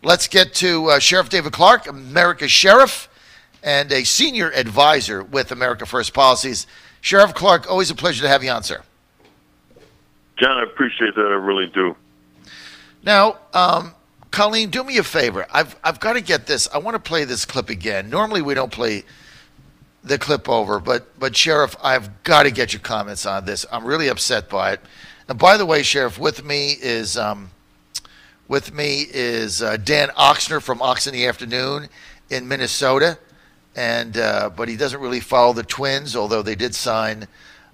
Let's get to Sheriff David Clarke, America's sheriff and a senior advisor with America First Policies. Sheriff Clarke, always a pleasure to have you on, sir. John, I appreciate that. I really do. Now, Colleen, do me a favor. I've got to get this. I want to play this clip again. Normally we don't play the clip over, but Sheriff, I've got to get your comments on this. I'm really upset by it. And by the way, Sheriff, with me is Dan Oxner from Ox in the Afternoon in Minnesota, and but he doesn't really follow the Twins, although they did sign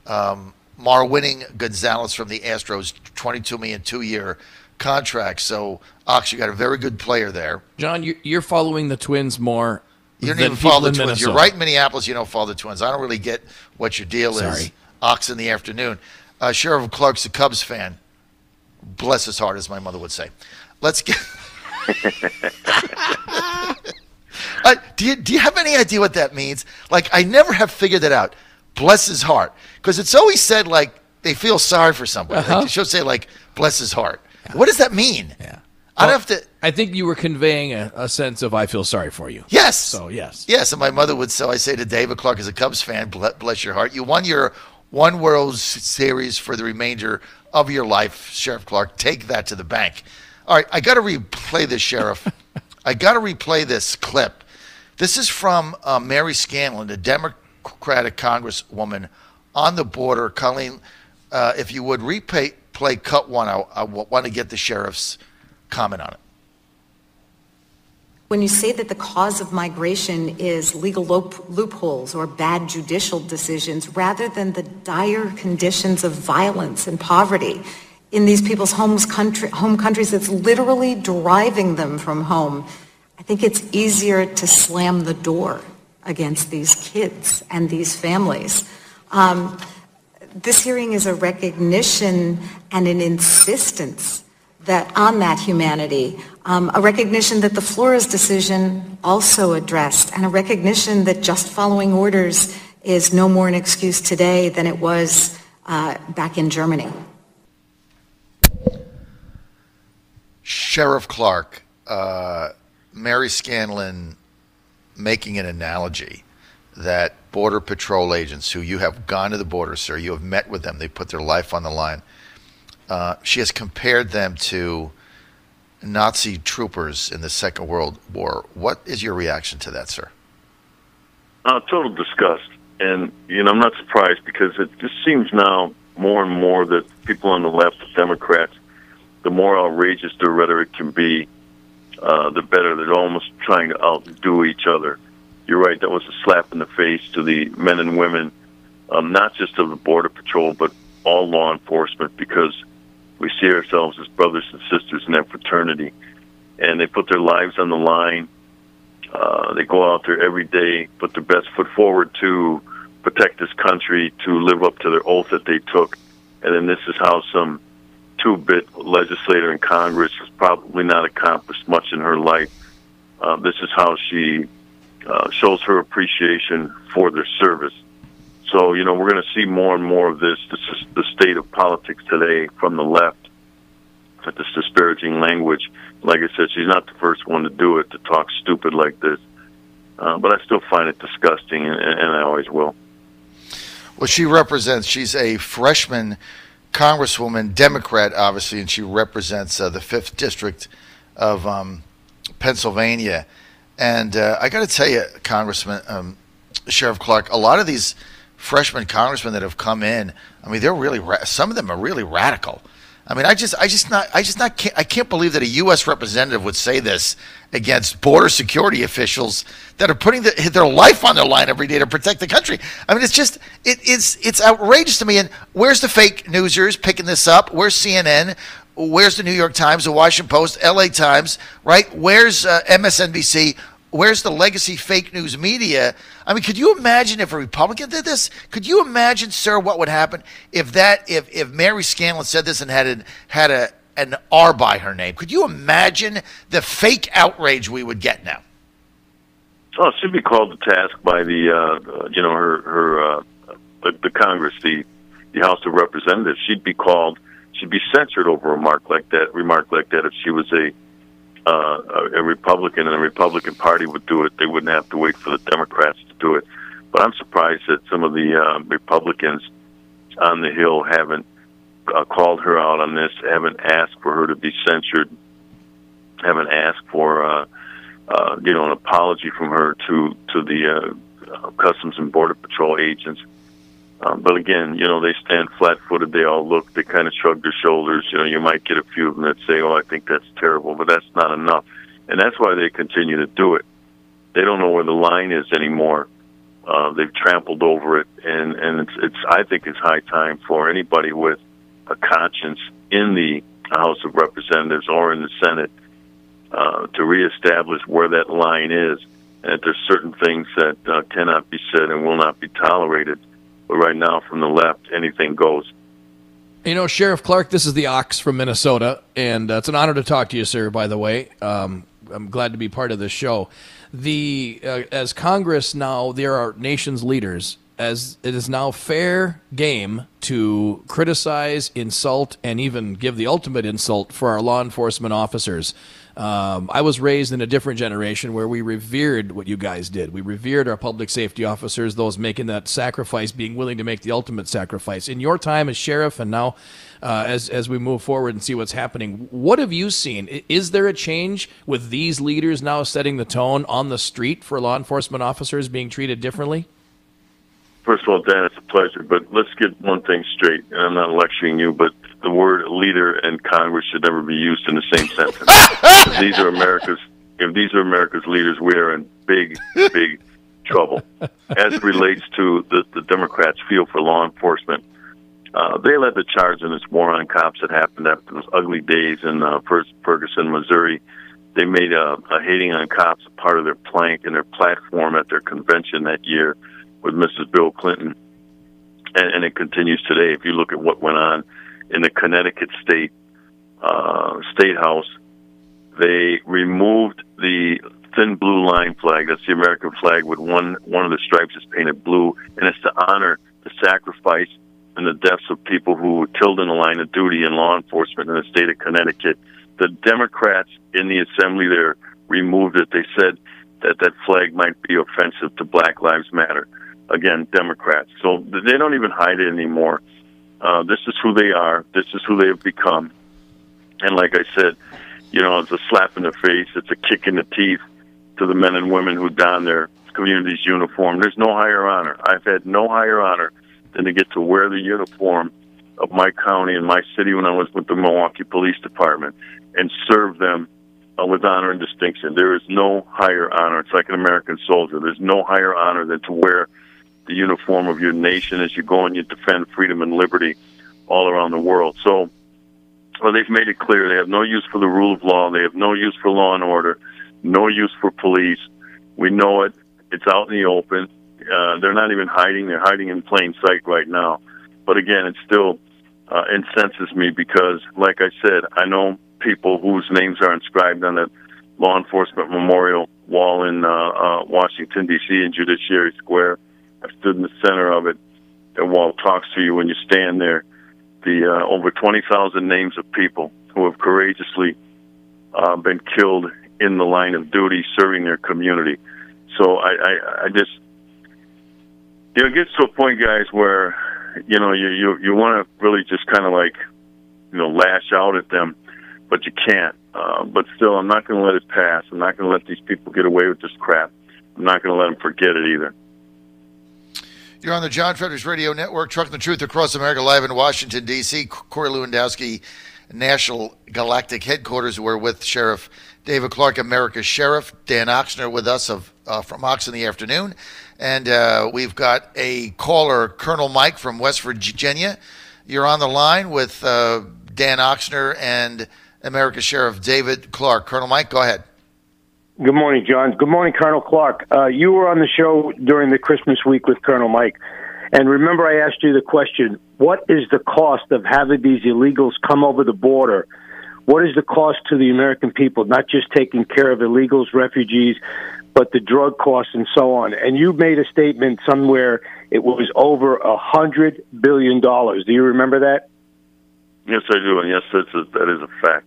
Marwinning Gonzalez from the Astros, $22 million 2-year contract. So Ox, you got a very good player there. John, you're following the Twins more. You don't even follow the Twins. You're right in Minneapolis. You don't follow the Twins. I don't really get what your deal is. Ox in the Afternoon. Sheriff Clarke's a Cubs fan. Bless his heart, as my mother would say. Let's get. Do you have any idea what that means? Like, I never have figured that out. Bless his heart, because it's always said like they feel sorry for somebody. Like, they should say like bless his heart. Yeah. What does that mean? Yeah. I'd have to. I think you were conveying a sense of I feel sorry for you. Yes. So yes. Yes, and my mother would. So I say to David Clarke, as a Cubs fan, bless your heart. You won your one World Series for the remainder of your life, Sheriff Clarke. Take that to the bank. All right, I got to replay this, Sheriff. I got to replay this clip. This is from Mary Scanlon, the Democratic Congresswoman on the border. Colleen, if you would play cut one, I want to get the sheriff's comment on it. When you say that the cause of migration is legal loopholes or bad judicial decisions rather than the dire conditions of violence and poverty in these people's home countries that's literally driving them from home, I think it's easier to slam the door against these kids and these families. This hearing is a recognition and an insistence that on that humanity, a recognition that the Flores decision also addressed, and a recognition that just following orders is no more an excuse today than it was back in Germany. Sheriff Clarke, Mary Scanlon making an analogy that Border Patrol agents who you have gone to the border, sir, you have met with them, they put their life on the line. She has compared them to Nazi troopers in the Second World War. What is your reaction to that, sir? Total disgust. And, I'm not surprised because it just seems now more and more that people on the left, the Democrats, the more outrageous their rhetoric can be, the better. They're almost trying to outdo each other. You're right, that was a slap in the face to the men and women, not just of the Border Patrol, but all law enforcement, because we see ourselves as brothers and sisters in that fraternity. And they put their lives on the line. They go out there every day, put their best foot forward to protect this country, to live up to their oath that they took. And then this is how some two-bit legislator in Congress has probably not accomplished much in her life. This is how she shows her appreciation for their service. So, we're going to see more and more of this. This is the state of politics today from the left, with this disparaging language. Like I said, she's not the first one to do it, to talk stupid like this. But I still find it disgusting, and I always will. Well, she's a freshman congresswoman, Democrat, obviously, and she represents the 5th District of Pennsylvania. And I got to tell you, Congressman, Sheriff Clarke, a lot of these freshman congressmen that have come in, I mean, they're really some of them are really radical. I mean, I can't believe that a U.S. representative would say this against border security officials that are putting their life on their line every day to protect the country. I mean, it's outrageous to me. And where's the fake newsers picking this up? Where's CNN? Where's the New York Times, the Washington Post, L.A. Times, right? Where's MSNBC? Where's the legacy fake news media? I mean, could you imagine if a Republican did this? Could you imagine, sir, what would happen if Mary Scanlon said this and had an R by her name? Could you imagine the fake outrage we would get now? Oh, she'd be called to task by the Congress, the House of Representatives. She'd be censored over a remark like that if she was a a Republican and the Republican Party would do it, they wouldn't have to wait for the Democrats to do it. But I'm surprised that some of the Republicans on the Hill haven't called her out on this, haven't asked for her to be censured, haven't asked for an apology from her to the Customs and Border Patrol agents. But again, they stand flat-footed. They all look. They kind of shrug their shoulders. You might get a few of them that say, "Oh, I think that's terrible," but that's not enough, and that's why they continue to do it. They don't know where the line is anymore. They've trampled over it, and it's. I think it's high time for anybody with a conscience in the House of Representatives or in the Senate to reestablish where that line is, and that there's certain things that cannot be said and will not be tolerated. But right now, from the left, anything goes. Sheriff Clarke, this is the Ox from Minnesota, and it's an honor to talk to you, sir, by the way. I'm glad to be part of this show. As Congress now, there are nation's leaders, as it is now fair game to criticize, insult, and even give the ultimate insult for our law enforcement officers. I was raised in a different generation where we revered what you guys did. We revered our public safety officers, those making that sacrifice, being willing to make the ultimate sacrifice. In your time as sheriff and now as we move forward and see what's happening, what have you seen? Is there a change with these leaders now setting the tone on the street for law enforcement officers being treated differently? First of all, Dan, it's a pleasure, but let's get one thing straight, and I'm not lecturing you, but the word leader and Congress should never be used in the same sentence. If these are America's leaders, we are in big, big trouble. As it relates to the Democrats' feel for law enforcement, they led the charge in this war on cops that happened after those ugly days in Ferguson, Missouri. They made hating on cops a part of their plank and their platform at their convention that year with Mrs. Bill Clinton, and it continues today. If you look at what went on in the Connecticut State House, they removed the thin blue line flag. That's the American flag with one of the stripes is painted blue, and it's to honor the sacrifice and the deaths of people who were killed in the line of duty in law enforcement in the state of Connecticut. The Democrats in the assembly there removed it. They said that flag might be offensive to Black Lives Matter. Again, Democrats. So they don't even hide it anymore. This is who they are. This is who they have become. And like I said, it's a slap in the face. It's a kick in the teeth to the men and women who don their community's uniform. There's no higher honor. I've had no higher honor than to get to wear the uniform of my county and my city when I was with the Milwaukee Police Department and serve them with honor and distinction. There is no higher honor. It's like an American soldier. There's no higher honor than to wear the uniform of your nation as you go and you defend freedom and liberty all around the world. So, they've made it clear they have no use for the rule of law. They have no use for law and order, no use for police. We know it. It's out in the open. They're not even hiding. They're hiding in plain sight right now. But again, it still incenses me because, like I said, I know people whose names are inscribed on the law enforcement memorial wall in Washington, D.C. in Judiciary Square. I've stood in the center of it. The wall talks to you when you stand there. The over 20,000 names of people who have courageously been killed in the line of duty serving their community. So I just, it gets to a point, guys, where, you want to really just kind of like, lash out at them, but you can't. But still, I'm not going to let it pass. I'm not going to let these people get away with this crap. I'm not going to let them forget it either. You're on the John Fredericks Radio Network, trucking the truth across America, live in Washington, D.C. Corey Lewandowski, National Galactic Headquarters. We're with Sheriff David Clarke, America's Sheriff. Dan Oxner with us from Ox in the Afternoon. And we've got a caller, Colonel Mike from West Virginia. You're on the line with Dan Oxner and America's Sheriff David Clarke. Colonel Mike, go ahead. Good morning, John. Good morning, Colonel Clarke. You were on the show during the Christmas week with Colonel Mike. And remember I asked you the question, what is the cost of having these illegals come over the border? What is the cost to the American people, not just taking care of illegals, refugees, but the drug costs and so on? And you made a statement somewhere it was over $100 billion. Do you remember that? Yes, I do, and yes, that is a fact.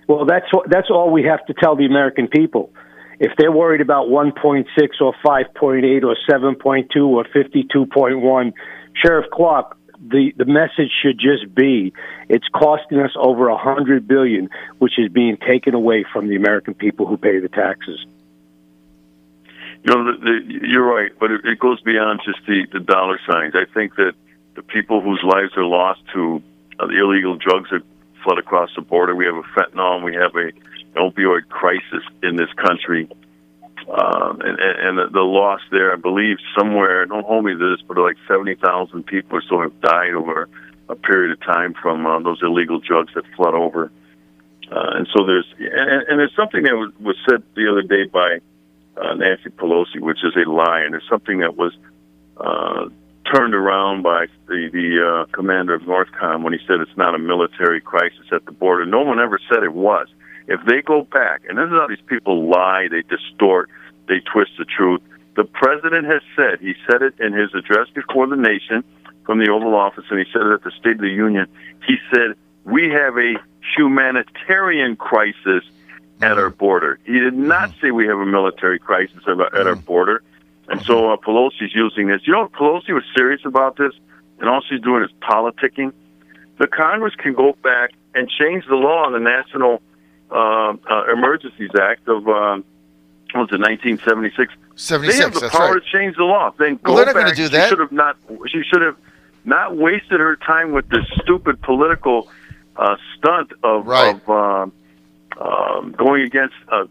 Well, that's all we have to tell the American people. If they're worried about 1.6 or 5.8 or 7.2 or 52.1, Sheriff Clarke, the message should just be it's costing us over $100 billion, which is being taken away from the American people who pay the taxes. You know, you're right, but it goes beyond just the dollar signs. I think that the people whose lives are lost to the illegal drugs that flood across the border, we have a fentanyl and we have an opioid crisis in this country. And the loss there, I believe somewhere, don't hold me to this, but like 70,000 people or so have died over a period of time from those illegal drugs that flood over. And so there's something that was said the other day by Nancy Pelosi, which is a lie, and there's something that was turned around by the commander of NORTHCOM when he said it's not a military crisis at the border. No one ever said it was. If they go back, and this is how these people lie, they distort, they twist the truth. The president has said, he said it in his address before the nation from the Oval Office, and he said it at the State of the Union. He said, we have a humanitarian crisis at our border. He did not say we have a military crisis at our border. And so Pelosi's using this. You know, if Pelosi was serious about this, and all she's doing is politicking, the Congress can go back and change the law on the National Emergencies Act of, what was it, 1976? 76, they have the that's power right. to change the law. Then Well, go they're not back. going to do that. She should have not wasted her time with this stupid political stunt of going against the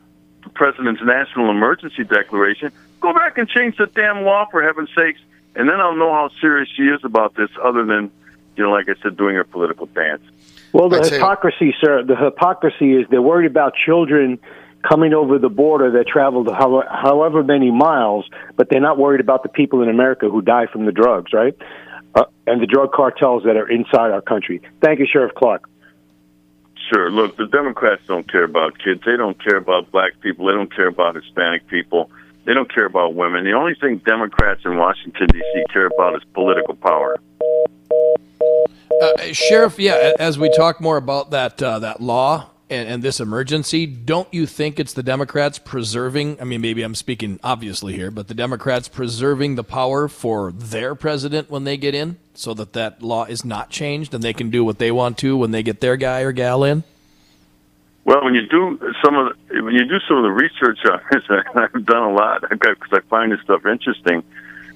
president's national emergency declaration. Go back and change the damn law, for heaven's sakes, and then I'll know how serious she is about this, other than, like I said, doing her political dance. Well, the hypocrisy, sir, the hypocrisy is they're worried about children coming over the border that traveled however many miles, but they're not worried about the people in America who die from the drugs, right? And the drug cartels that are inside our country. Thank you, Sheriff Clarke. Sure. Look, the Democrats don't care about kids. They don't care about black people. They don't care about Hispanic people. They don't care about women. The only thing Democrats in Washington, D.C. care about is political power. Sheriff, as we talk more about that law and this emergency, don't you think it's the Democrats preserving, I mean, maybe I'm speaking obviously here, but the Democrats preserving the power for their president when they get in, so that law is not changed and they can do what they want to when they get their guy or gal in? Well, when you do some of the research on this, I've done a lot because I find this stuff interesting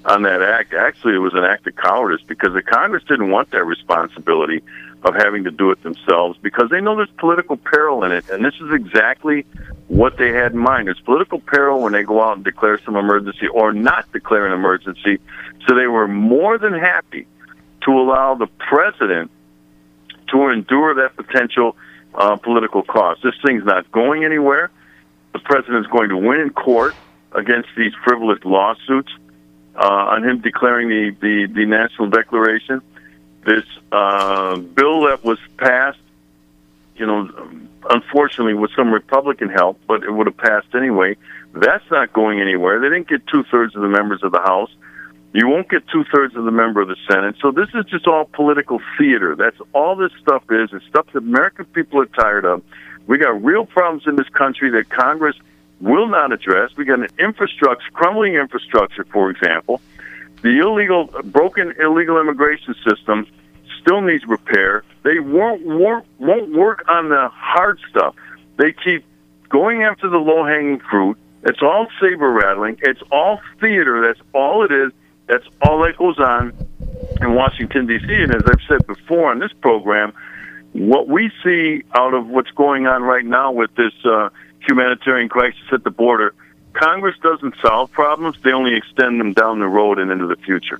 on that act. Actually, it was an act of cowardice because the Congress didn't want that responsibility of having to do it themselves because they know there's political peril in it, and this is exactly what they had in mind. There's political peril when they go out and declare some emergency or not declare an emergency, so they were more than happy to allow the president to endure that potential political cost. This thing's not going anywhere. The president's going to win in court against these frivolous lawsuits on him declaring the national declaration. This bill that was passed, unfortunately with some Republican help, but it would have passed anyway, that's not going anywhere. They didn't get 2/3 of the members of the House. You won't get 2/3 of the member of the Senate. So this is just all political theater. That's all this stuff is. It's stuff that American people are tired of. We got real problems in this country that Congress will not address. We got an infrastructure, crumbling infrastructure, for example. The broken illegal immigration system still needs repair. They won't work on the hard stuff. They keep going after the low-hanging fruit. It's all saber-rattling. It's all theater. That's all it is. That's all that goes on in Washington, D.C. And as I've said before on this program, what we see out of what's going on right now with this humanitarian crisis at the border, Congress doesn't solve problems. They only extend them down the road and into the future.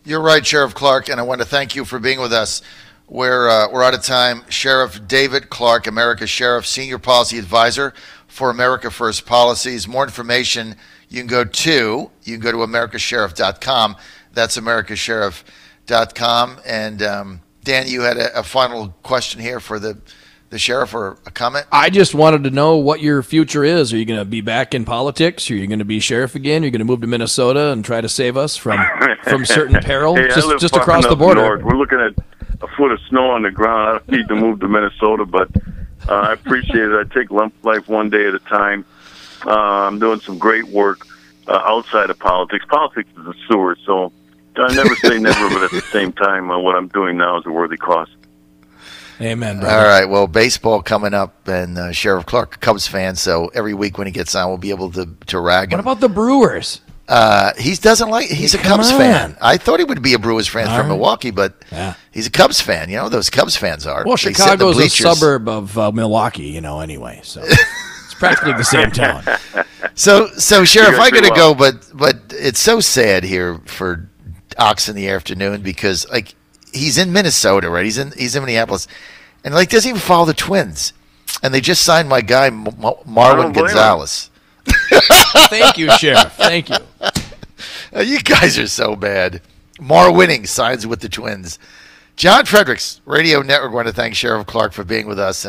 You're right, Sheriff Clarke, and I want to thank you for being with us. We're out of time. Sheriff David Clarke, America's Sheriff, Senior Policy Advisor for America First Policies. More information you can go to americasheriff.com. That's americasheriff.com. And Dan, you had a final question here for the sheriff or a comment? I just wanted to know what your future is. Are you going to be back in politics? Are you going to be sheriff again? Are you going to move to Minnesota and try to save us from certain peril? Hey, just across the border. North. We're looking at a foot of snow on the ground. I don't need to move to Minnesota, but I appreciate it. I take life one day at a time. I'm doing some great work outside of politics. Politics is a sewer, so I never say never, but at the same time, what I'm doing now is a worthy cause. Amen, brother. All right. Well, baseball coming up, and Sheriff Clarke, a Cubs fan, so every week when he gets on, we'll be able to rag him. What about the Brewers? He's a Cubs fan. I thought he would be a Brewers fan from Milwaukee, but he's a Cubs fan. You know, those Cubs fans are. Well, Chicago's a suburb of Milwaukee, anyway, so it's practically the same town. So Sheriff, I got to go, but it's so sad here for Ox in the afternoon because he's in Minnesota, right? He's in Minneapolis, and doesn't even follow the Twins, and they just signed my guy Marwin Gonzalez. Thank you, Sheriff. Thank you. You guys are so bad. Winning signs with the Twins. John Fredericks Radio Network want to thank Sheriff Clarke for being with us.